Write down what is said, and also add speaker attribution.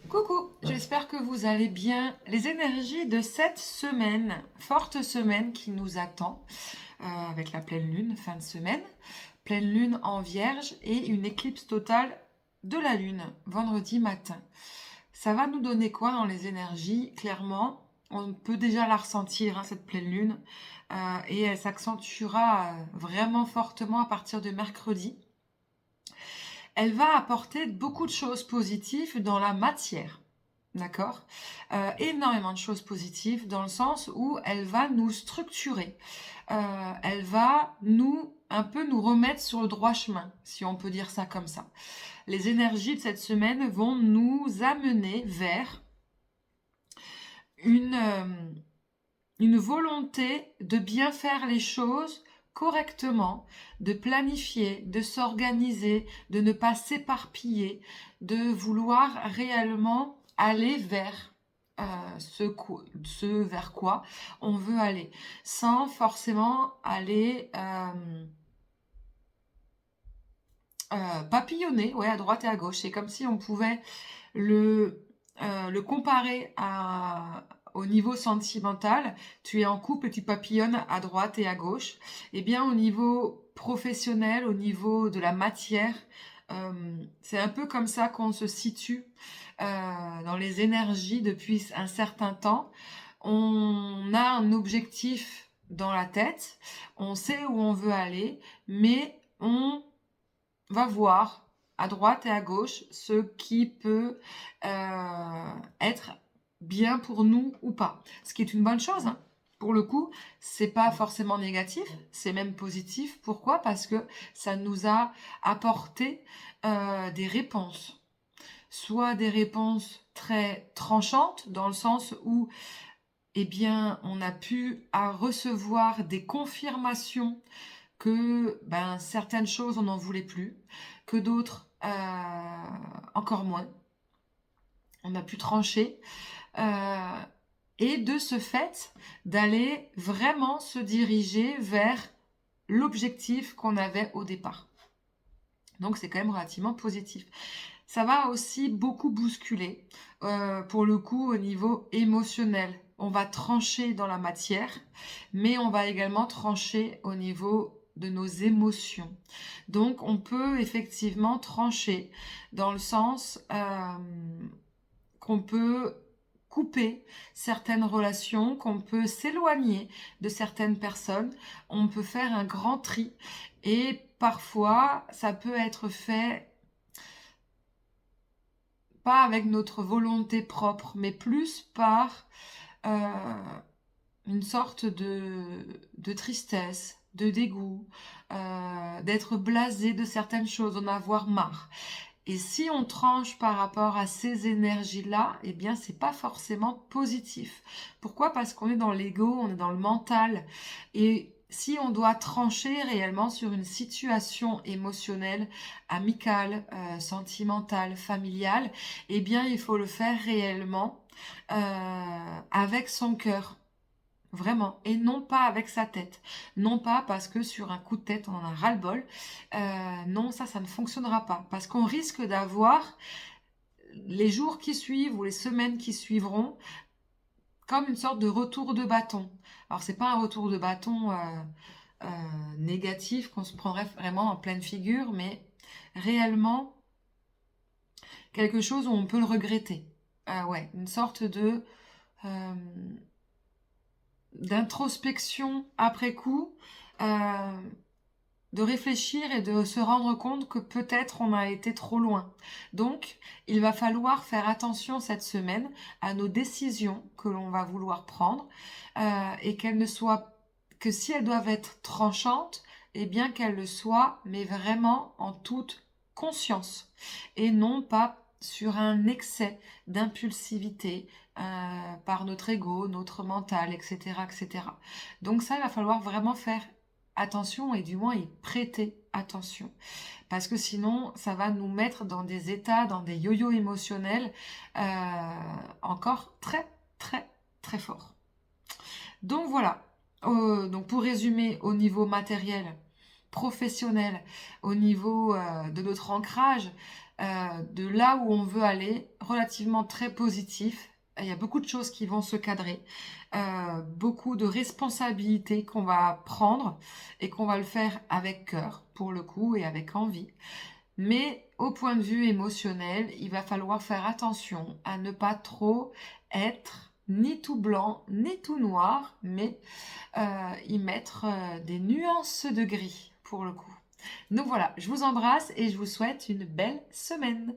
Speaker 1: Coucou, j'espère que vous allez bien. Les énergies de cette semaine, forte semaine qui nous attend, avec la pleine lune, fin de semaine, pleine lune en Vierge et une éclipse totale de la lune, vendredi matin. Ça va nous donner quoi dans les énergies? Clairement, on peut déjà la ressentir, hein, cette pleine lune, et elle s'accentuera vraiment fortement à partir de mercredi. Elle va apporter beaucoup de choses positives dans la matière. D'accord. Énormément de choses positives dans le sens où elle va nous structurer. Elle va un peu nous remettre sur le droit chemin, si on peut dire ça comme ça. Les énergies de cette semaine vont nous amener vers une, une volonté de bien faire les choses correctement, de planifier, de s'organiser, de ne pas s'éparpiller, de vouloir réellement aller vers ce vers quoi on veut aller, sans forcément aller papillonner, ouais, à droite et à gauche. C'est comme si on pouvait le comparer au niveau sentimental. Tu es en couple et tu papillonnes à droite et à gauche. Eh bien, au niveau professionnel, au niveau de la matière, c'est un peu comme ça qu'on se situe dans les énergies depuis un certain temps. On a un objectif dans la tête, on sait où on veut aller, mais on va voir à droite et à gauche ce qui peut être bien pour nous ou pas. Ce qui est une bonne chose, hein. Pour le coup, c'est pas forcément négatif, c'est même positif. Pourquoi? Parce que ça nous a apporté des réponses. Soit des réponses très tranchantes, dans le sens où eh bien, on a pu recevoir des confirmations que certaines choses on n'en voulait plus, que d'autres encore moins. On a pu trancher et de ce fait d'aller vraiment se diriger vers l'objectif qu'on avait au départ. Donc c'est quand même relativement positif. Ça va aussi beaucoup bousculer pour le coup au niveau émotionnel. On va trancher dans la matière, mais on va également trancher au niveau de nos émotions. Donc on peut effectivement trancher dans le sens qu'on peut couper certaines relations, qu'on peut s'éloigner de certaines personnes, on peut faire un grand tri et parfois ça peut être fait pas avec notre volonté propre, mais plus par une sorte de tristesse, de dégoût, d'être blasé de certaines choses, d'en avoir marre. Et si on tranche par rapport à ces énergies-là, eh bien, c'est pas forcément positif. Pourquoi? Parce qu'on est dans l'ego, on est dans le mental. Et si on doit trancher réellement sur une situation émotionnelle, amicale, sentimentale, familiale, eh bien, il faut le faire réellement avec son cœur. Vraiment, et non pas avec sa tête. Non pas parce que sur un coup de tête, on en a ras-le-bol. Non, ça ne fonctionnera pas. Parce qu'on risque d'avoir les jours qui suivent ou les semaines qui suivront comme une sorte de retour de bâton. Alors, c'est pas un retour de bâton négatif qu'on se prendrait vraiment en pleine figure, mais réellement quelque chose où on peut le regretter. Ouais, une sorte euh, d'introspection après coup, de réfléchir et de se rendre compte que peut-être on a été trop loin. Donc, il va falloir faire attention cette semaine à nos décisions que l'on va vouloir prendre et qu'elles ne soient que si elles doivent être tranchantes, eh bien qu'elles le soient, mais vraiment en toute conscience et non pas sur un excès d'impulsivité par notre ego, notre mental, etc., etc. Donc ça, il va falloir vraiment faire attention et du moins y prêter attention. Parce que sinon, ça va nous mettre dans des états, dans des yo-yo émotionnels encore très, très, très forts. Donc voilà. Donc pour résumer, au niveau matériel, professionnel, au niveau de notre ancrage, de là où on veut aller, relativement très positif. Il y a beaucoup de choses qui vont se cadrer, beaucoup de responsabilités qu'on va prendre et qu'on va le faire avec cœur, pour le coup, et avec envie. Mais au point de vue émotionnel, il va falloir faire attention à ne pas trop être ni tout blanc, ni tout noir, mais y mettre des nuances de gris, pour le coup. Donc voilà, je vous embrasse et je vous souhaite une belle semaine.